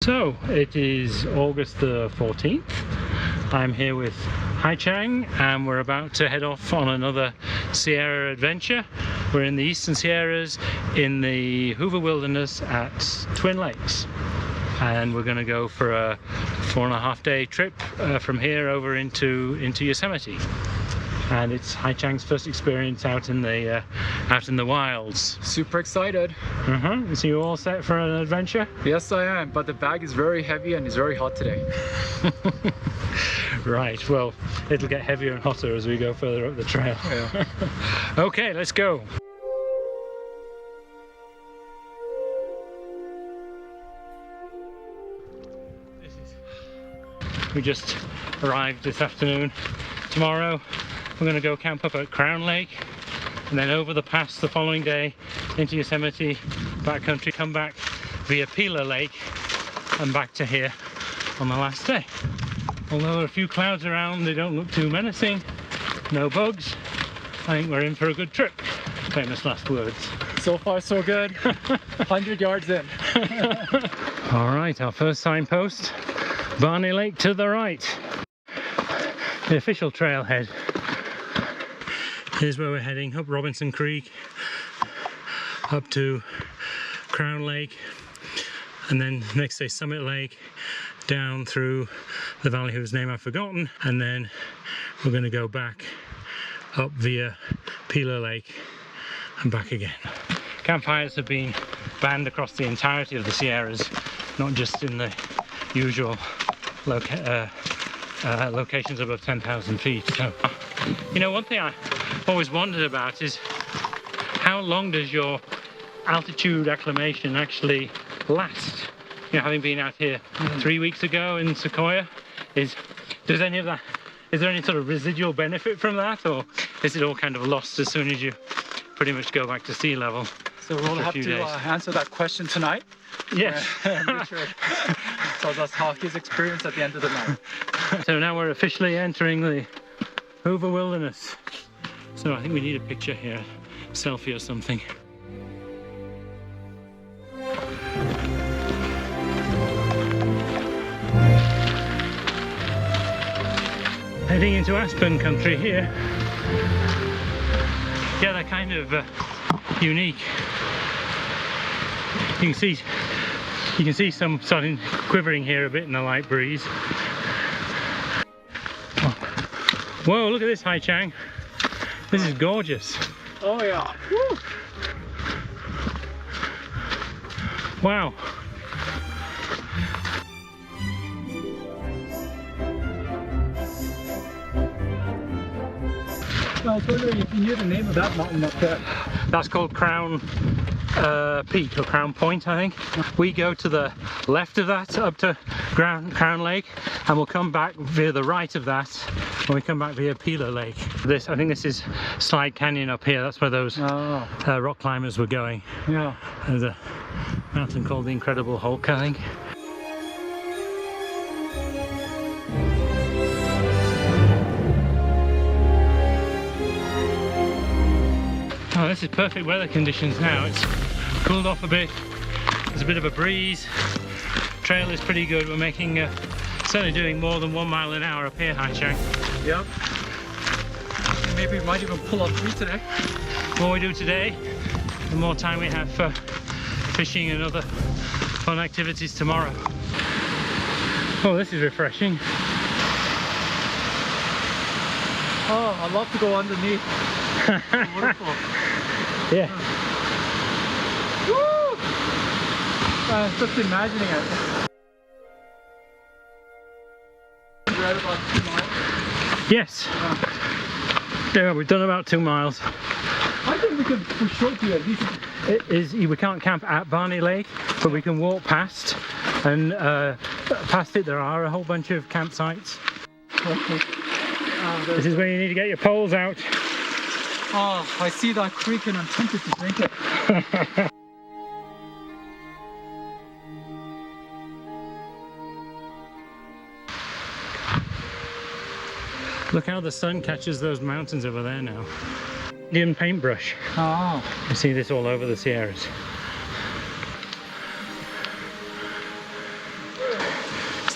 So it is August the 14th. I'm here with Hae-Chang and we're about to head off on another Sierra adventure. We're in the Eastern Sierras in the Hoover Wilderness at Twin Lakes, and we're going to go for a 4.5 day trip from here over into Yosemite. And it's Hae-Chang's first experience out in the wilds. Super excited. So you all set for an adventure? Yes, I am, but the bag is very heavy and it's very hot today. Right, well, it'll get heavier and hotter as we go further up the trail. Yeah. Okay, let's go. We just arrived this afternoon. Tomorrow we're going to go camp up at Crown Lake and then over the pass the following day into Yosemite, backcountry, come back via Pila Lake and back to here on the last day. Although there are a few clouds around, they don't look too menacing, no bugs. I think we're in for a good trip. Famous last words. So far so good. 100 yards in. Alright, our first signpost, Barney Lake to the right. The official trailhead. Here's where we're heading, up Robinson Creek, up to Crown Lake, and then next day Summit Lake, down through the valley whose name I've forgotten, and then we're going to go back up via Pila Lake and back again. Campfires have been banned across the entirety of the Sierras, not just in the usual locations above 10,000 feet. So, you know, one thing I always wondered about is how long does your altitude acclimation actually last? You know, having been out here 3 weeks ago in Sequoia, is there any sort of residual benefit from that, or is it all kind of lost as soon as you pretty much go back to sea level? So we'll have to answer that question tonight. Yes. Richard tells us how his experience at the end of the night. So now we're officially entering the Hoover Wilderness. So I think we need a picture here, selfie or something. Heading into aspen country here. Yeah, they're kind of unique. You can see some starting quivering here a bit in the light breeze. Whoa, look at this, Hae-Chang. This is gorgeous. Oh yeah. Woo. Wow. I was wondering if you knew the name of that mountain up there. That's called Crown Peak or Crown Point, I think. We go to the left of that up to Crown Lake, and we'll come back via the right of that when we come back via Pila Lake. I think this is Slide Canyon up here. That's where those rock climbers were going. Yeah. There's a mountain called the Incredible Hulk, I think. Oh, this is perfect weather conditions now. It's cooled off a bit. There's a bit of a breeze. Trail is pretty good. We're making, certainly doing more than 1 mile an hour up here, Hae-Chang. Yep. Maybe we might even pull up 3 today. The more we do today, the more time we have for fishing and other fun activities tomorrow. Oh, this is refreshing. Oh, I'd love to go underneath the waterfall. Yeah. Woo! Just imagining it. We're at about 2 miles. Yes. Yeah, we've done about 2 miles. I think we can for sure do at least. We can't camp at Barney Lake, but we can walk past, and past it there are a whole bunch of campsites. This is where you need to get your poles out. Oh, I see that creek and I'm tempted to drink it. Look how the sun catches those mountains over there now. Indian paintbrush. Oh. You see this all over the Sierras.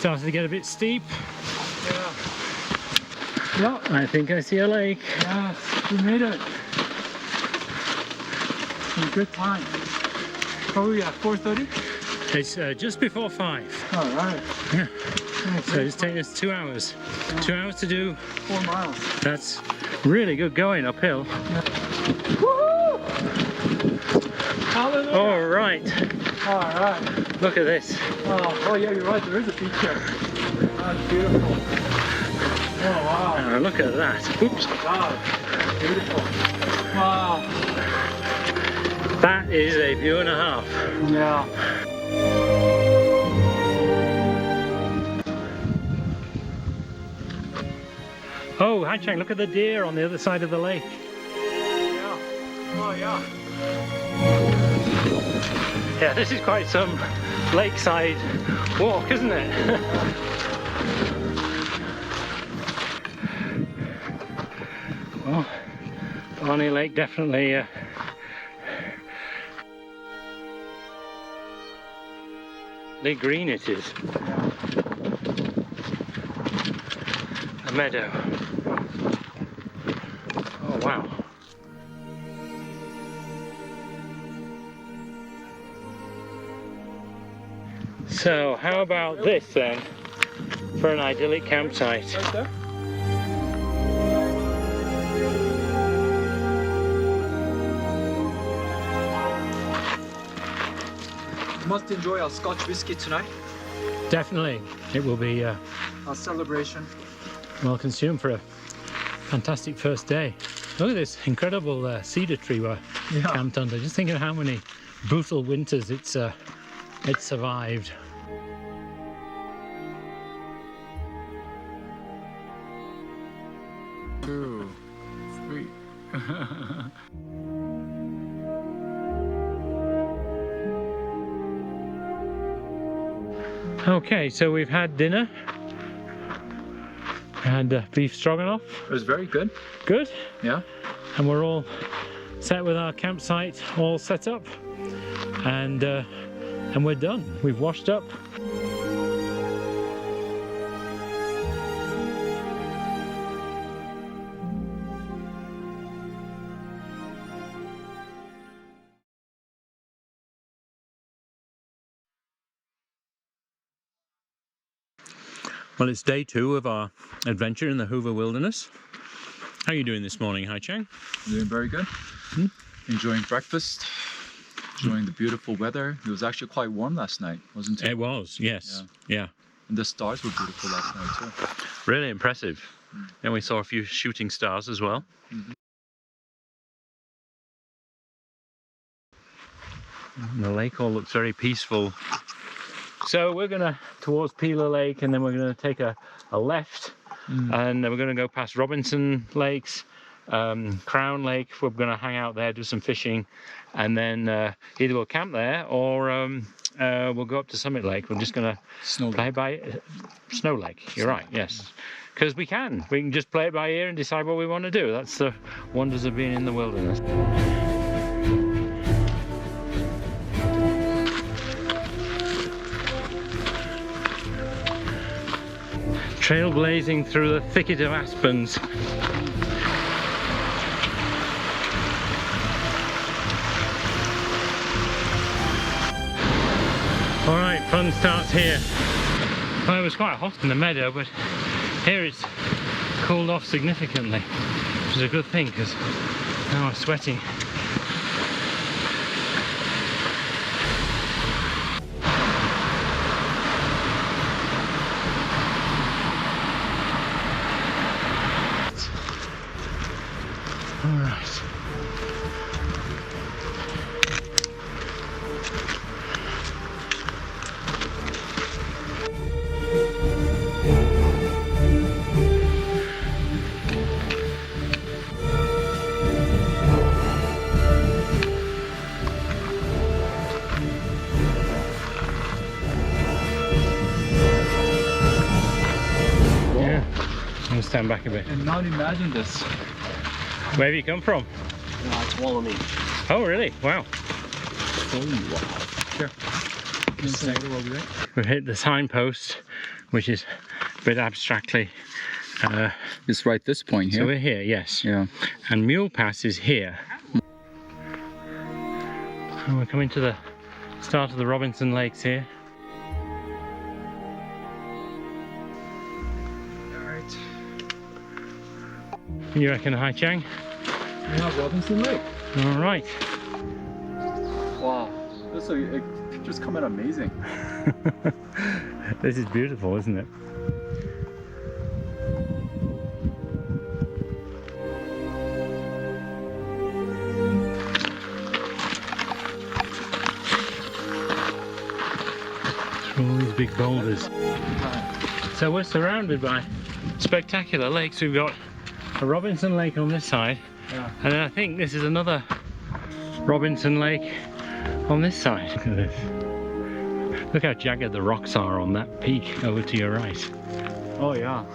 starting to get a bit steep. Yeah. Yeah. I think I see a lake. Yes, we made it. In good time. Probably at 4:30. It's just before 5. All right. Yeah. Okay. So it's taken us 2 hours. 2 hours to do. 4 miles. That's really good going uphill. Woo! Hallelujah. All right. All right. Look at this. Oh yeah, you're right. There is a beach here. That's beautiful. Oh wow. Look at that. Oops. Wow. Beautiful. Wow. That is a view and a half. Yeah. Oh, Hae-Chang, look at the deer on the other side of the lake. Yeah. Oh yeah. Yeah, this is quite some lakeside walk, isn't it? Well, Barney Lake definitely the green it is. A meadow. Oh wow. So how about this then for an idyllic campsite? Right there. We must enjoy our Scotch whiskey tonight. Definitely, it will be Our celebration. well consumed for a fantastic first day. Look at this incredible cedar tree we're camped under. Just think of how many brutal winters it's survived. Two, three. Okay, so we've had dinner. We had beef stroganoff. It was very good. Good. Yeah. And we're all set with our campsite all set up. And we're done. We've washed up. Well, it's day 2 of our adventure in the Hoover Wilderness. How are you doing this morning, Hae-Chang? Doing very good. Enjoying breakfast. Enjoying the beautiful weather. It was actually quite warm last night, wasn't it? It was, yes. Yeah. And the stars were beautiful last night too. Really impressive. And we saw a few shooting stars as well. And the lake all looks very peaceful. So we're gonna towards Peeler Lake, and then we're gonna take a left, and then we're gonna go past Robinson Lakes, Crown Lake. We're gonna hang out there, do some fishing, and then either we'll camp there or we'll go up to Summit Lake. We're just gonna play by Snow Lake. You're right, yes, because we can just play it by ear and decide what we want to do. That's the wonders of being in the wilderness. Trailblazing through the thicket of aspens. Alright, fun starts here. Well, it was quite hot in the meadow, but here it's cooled off significantly, which is a good thing because now I'm sweating. Alright. Yeah, I'm gonna stand back a bit. And now imagine this. Where have you come from? It's Wolloming. Oh, really? Wow. Sure. We've hit the signpost. which is a bit abstractly. It's right this point So here. we're here, yes. Yeah. And Mule Pass is here. And we're coming to the start of the Robinson Lakes here. Alright. You reckon, Hae-Chang? Yeah, Robinson Lake. All right. Wow. This pictures come out amazing. This is beautiful, isn't it? Through all these big boulders. So we're surrounded by spectacular lakes. We've got a Robinson Lake on this side, and I think this is another Robinson Lake on this side. Look at this. Look how jagged the rocks are on that peak over to your right. Oh yeah.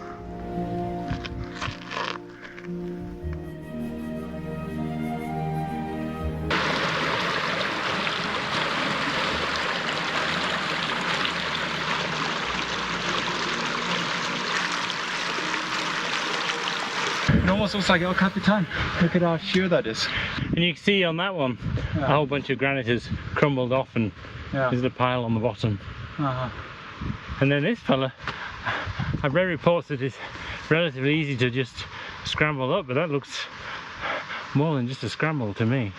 It almost looks like El Capitan. Look at how sheer that is. And you can see on that one, a whole bunch of granite has crumbled off and there's a pile on the bottom. And then this fella, I've read reports that it's relatively easy to just scramble up, but that looks more than just a scramble to me.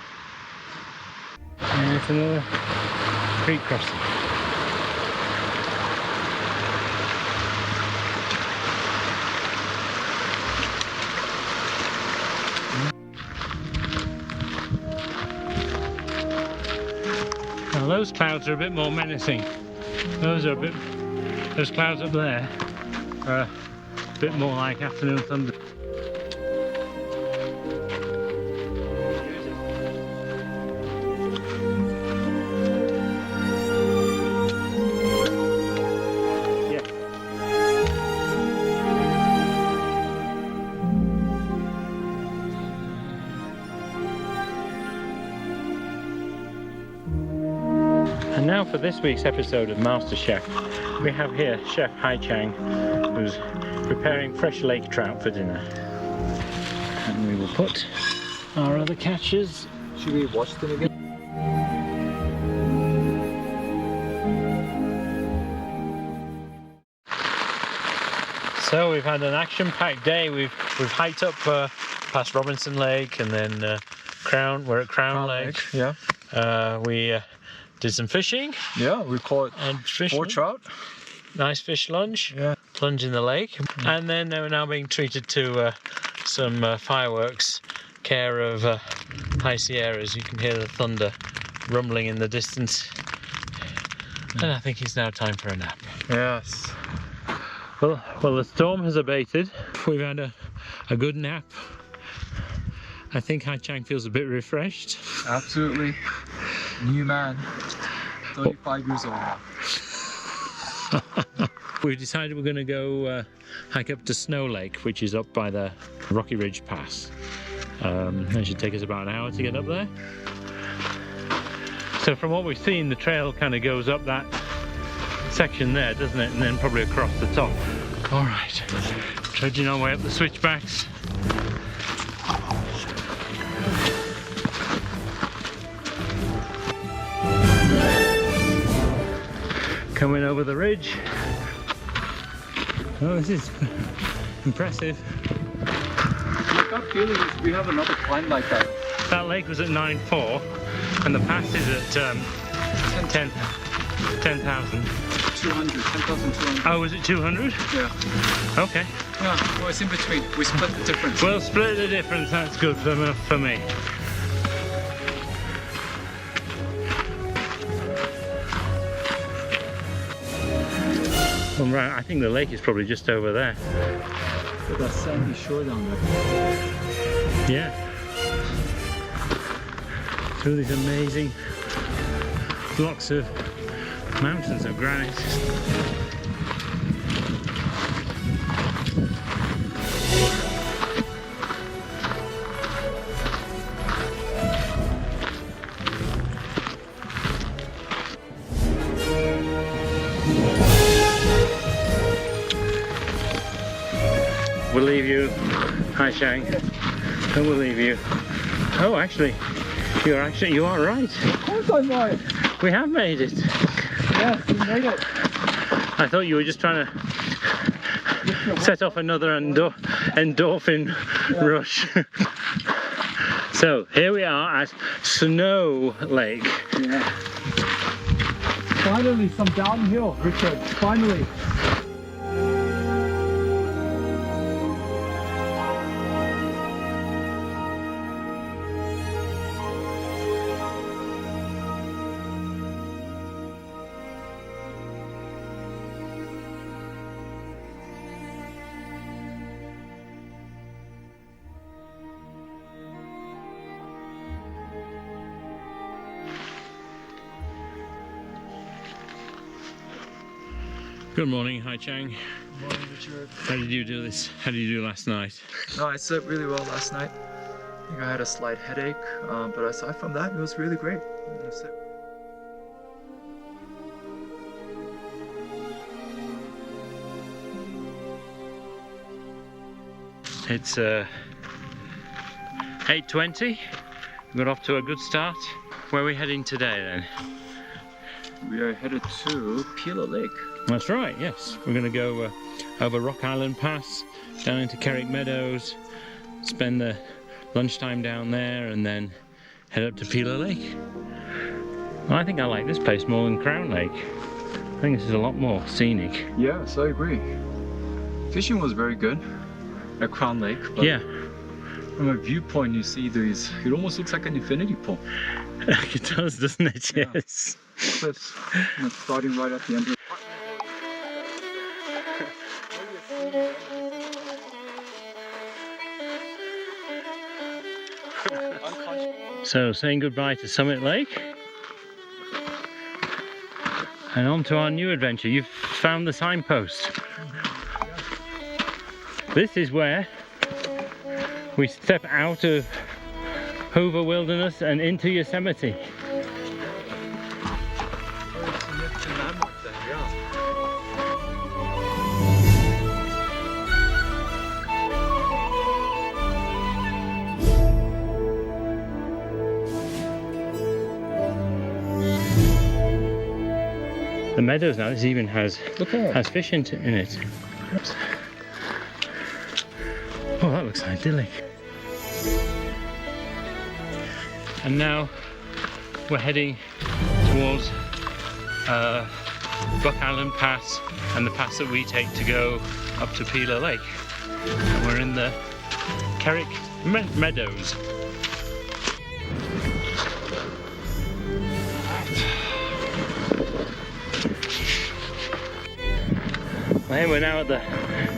And it's another creek crossing. Now those clouds are a bit more menacing. Those clouds up there are a bit more like afternoon thunder. And now for this week's episode of MasterChef, we have here Chef Hae-Chang, who's preparing fresh lake trout for dinner. And we will put our other catches. Should we watch them again? So we've had an action-packed day. We've hiked up past Robinson Lake, and then we're at Crown Lake. Yeah. We did some fishing. Yeah, we caught and 4 trout. Nice fish lunch. Yeah. Plunge in the lake. And then we're now being treated to some fireworks, care of High Sierras. You can hear the thunder rumbling in the distance. And I think it's now time for a nap. Yes. Well, the storm has abated. We've had a good nap. I think Hae-Chang feels a bit refreshed. Absolutely. New man. 35 years old now. We've decided we're going to go hike up to Snow Lake, which is up by the Rocky Ridge Pass. It should take us about an hour to get up there. So from what we've seen, the trail kind of goes up that section there, doesn't it? And then probably across the top. All right, trudging our way up the switchbacks. Coming over the ridge. Oh, this is impressive. My gut feeling is we have another climb like that. That lake was at 9.4 and the pass is at 10,000. 200, 10,200. Oh, was it 200? Yeah. Okay. Yeah, well, it's in between. We split the difference. We'll split the difference, that's good enough for me. Well, right, I think the lake is probably just over there. With that sandy shore down there. Yeah. Through these amazing blocks of mountains of granite. we'll leave you. Hae-Chang. And we'll leave you. Oh, actually, you are right. Of course I'm right. We have made it. Yes, we made it. I thought you were just trying to set off another endorphin rush. So here we are at Snow Lake. Yeah. Finally, some downhill, Richard. Finally. Good morning, Hae-Chang. Good morning, Richard. How did you do this? How did you do last night? No, I slept really well last night. I think I had a slight headache, but aside from that, it was really great. It's 8:20. We got off to a good start. Where are we heading today then? We are headed to Pila Lake. That's right, yes. We're going to go over Rock Island Pass, down into Carrick Meadows, spend the lunchtime down there, and then head up to Pila Lake. I think I like this place more than Crown Lake. I think this is a lot more scenic. Yes, I agree. Fishing was very good at Crown Lake. But yeah. From a viewpoint, you see these, it almost looks like an infinity pool. It does, doesn't it? Yeah. Yes. Cliffs, starting right at the end. So saying goodbye to Summit Lake and on to our new adventure. You've found the signpost. This is where we step out of Hoover Wilderness and into Yosemite. The meadows now, this even has fish in it. Oops. Oh, that looks idyllic. And now we're heading towards Rock Island Pass and the pass that we take to go up to Pila Lake. And we're in the Carrick Meadows. And we're now at the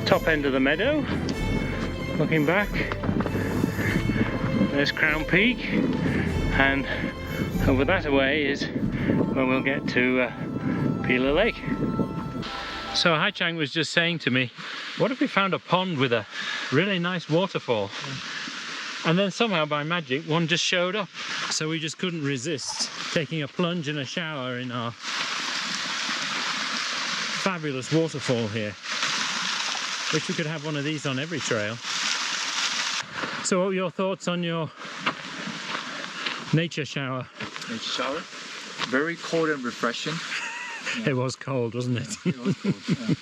top end of the meadow, looking back. There's Crown Peak, and over that away is when we'll get to Pila Lake. So Hae-Chang was just saying to me, what if we found a pond with a really nice waterfall? And then somehow by magic one just showed up. So we just couldn't resist taking a plunge and a shower in our fabulous waterfall here. Wish we could have one of these on every trail. So what were your thoughts on your nature shower? Nature shower? Very cold and refreshing. Yeah. It was cold, wasn't it? It was cold, yeah.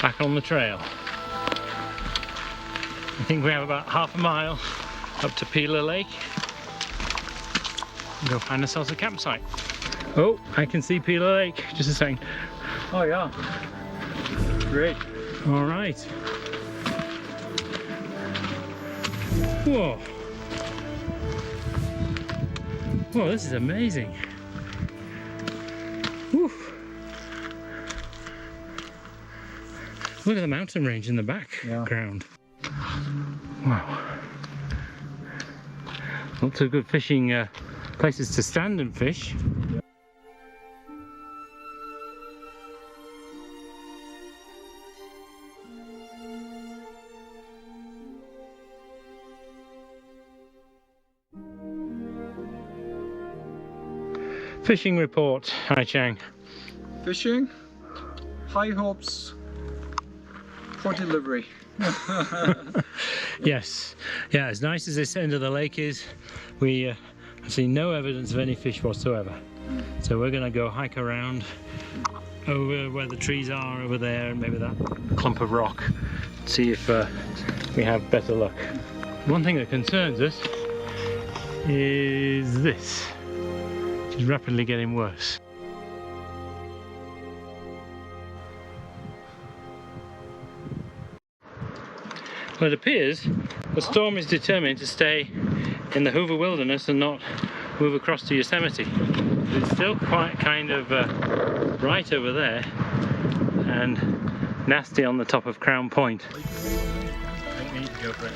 Back on the trail. I think we have about half a mile up to Pila Lake. Go find ourselves a campsite. Oh, I can see Pila Lake. Just a second. Oh yeah. Great. All right. Whoa. Whoa, this is amazing. Whew. Look at the mountain range in the background. Wow. Lots of good fishing places to stand and fish. Yeah. Fishing report, Hae-Chang. Fishing? high hopes for delivery. Yes, yeah, as nice as this end of the lake is, we have seen no evidence of any fish whatsoever. So we're going to go hike around over where the trees are over there and maybe that clump of rock, see if we have better luck. One thing that concerns us is this, which is rapidly getting worse. Well, it appears the storm is determined to stay in the Hoover Wilderness and not move across to Yosemite. It's still quite kind of bright over there and nasty on the top of Crown Point. I think we need to go for it.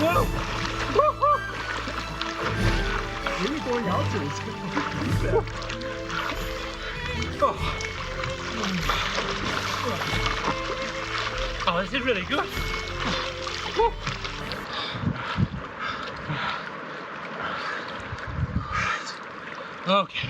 Whoa! Really going out to this. Oh, this is really good. Okay.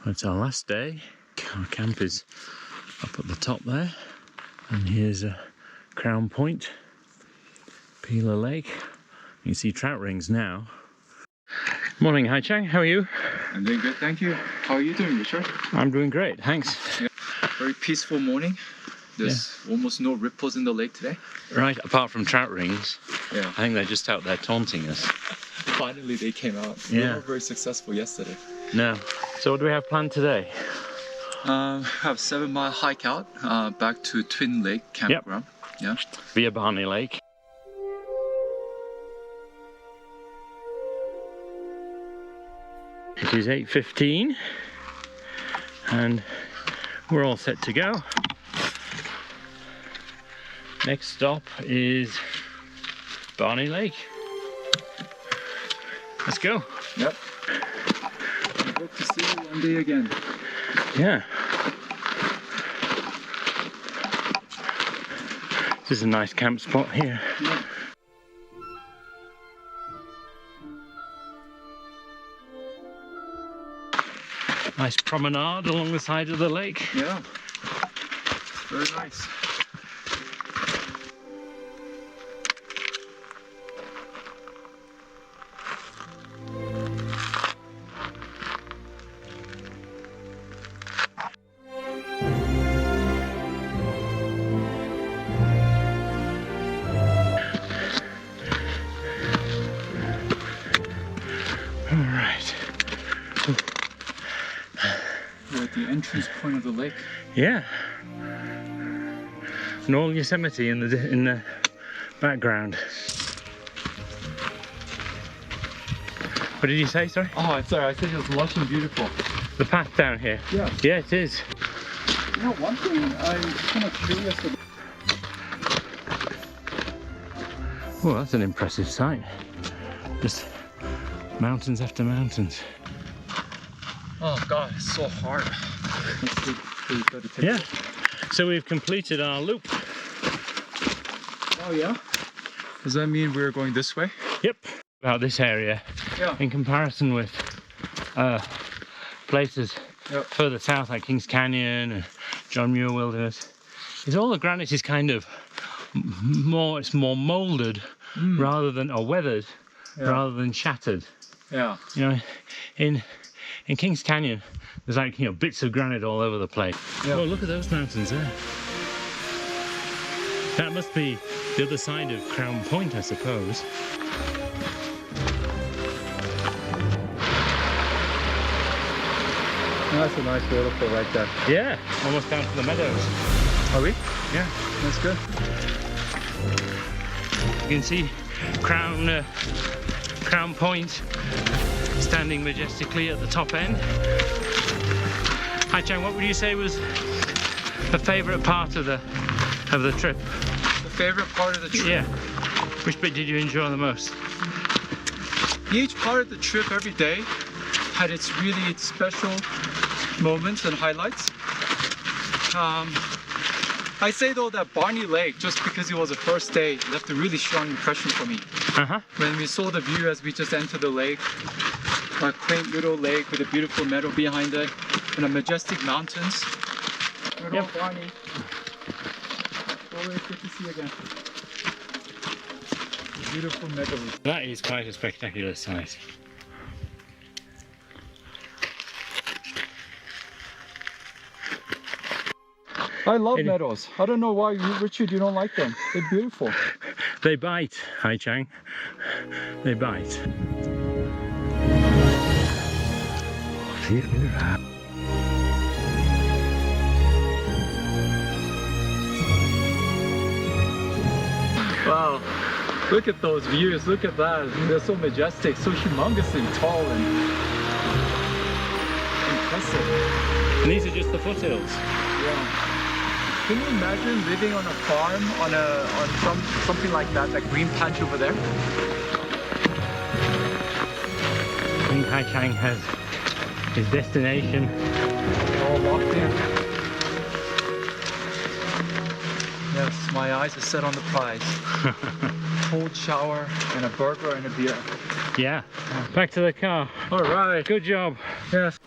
It's our last day. Our camp is up at the top there, and here's a Crown Point, Peeler Lake. You can see trout rings now. Morning, Hae-Chang. How are you? I'm doing good, thank you. How are you doing, Richard? I'm doing great, thanks. Yeah. Very peaceful morning. There's almost no ripples in the lake today. Right, apart from trout rings. Yeah. I think they're just out there taunting us. Finally, they came out. Yeah. We were very successful yesterday. No. So what do we have planned today? Have 7-mile hike out back to Twin Lake campground. Yeah. Via Barney Lake. It is 8:15 and we're all set to go. Next stop is Barney Lake. Let's go. Yep. I hope to see you one day again. Yeah. This is a nice camp spot here. Yeah. Nice promenade along the side of the lake. Yeah. Very nice. We're at the entrance point of the lake. Yeah. And all Yosemite in the background. What did you say, sorry? Oh, sorry, I said it was lush and beautiful. The path down here? Yeah. Yeah, it is. You know, one thing I'm kind of curious about. Oh, that's an impressive sight. Just mountains after mountains. Oh God, it's so hard. Yeah. So we've completed our loop. Oh yeah? Does that mean we're going this way? Yep. About this area. Yeah. In comparison with places further south like Kings Canyon and John Muir Wilderness, is all the granite is kind of more molded rather than or weathered rather than shattered. Yeah. You know, in Kings Canyon there's like, you know, bits of granite all over the place. Yeah. Oh, look at those mountains there. That must be the other side of Crown Point, I suppose. That's a nice waterfall right there. Yeah, almost down to the meadows. Are we? Yeah, That's good. you can see Crown Point standing majestically at the top end. Hae-Chang, what would you say was the favourite part of the trip? The favorite part of the trip? Yeah. Which bit did you enjoy the most? Each part of the trip every day had its really special moments and highlights. I say though that Barney Lake, just because it was the first day, left a really strong impression for me. When we saw the view as we just entered the lake, a quaint little lake with a beautiful meadow behind it and a majestic mountains. Hello, Barney. Always good to see you again. Beautiful meadows. That is quite a spectacular sight. I love meadows. I don't know why, Richard, you don't like them. They're beautiful. They bite, Hae-Chang. They bite. Wow, look at those views, look at that. They're so majestic, so humongously tall and impressive. And these are just the foothills. Yeah. Can you imagine living on a farm on something like that green patch over there? I think Hae-Chang has his destination All locked in. Yes, my eyes are set on the prize. Cold shower and a burger and a beer. Yeah. Back to the car. All right. Good job. Yes.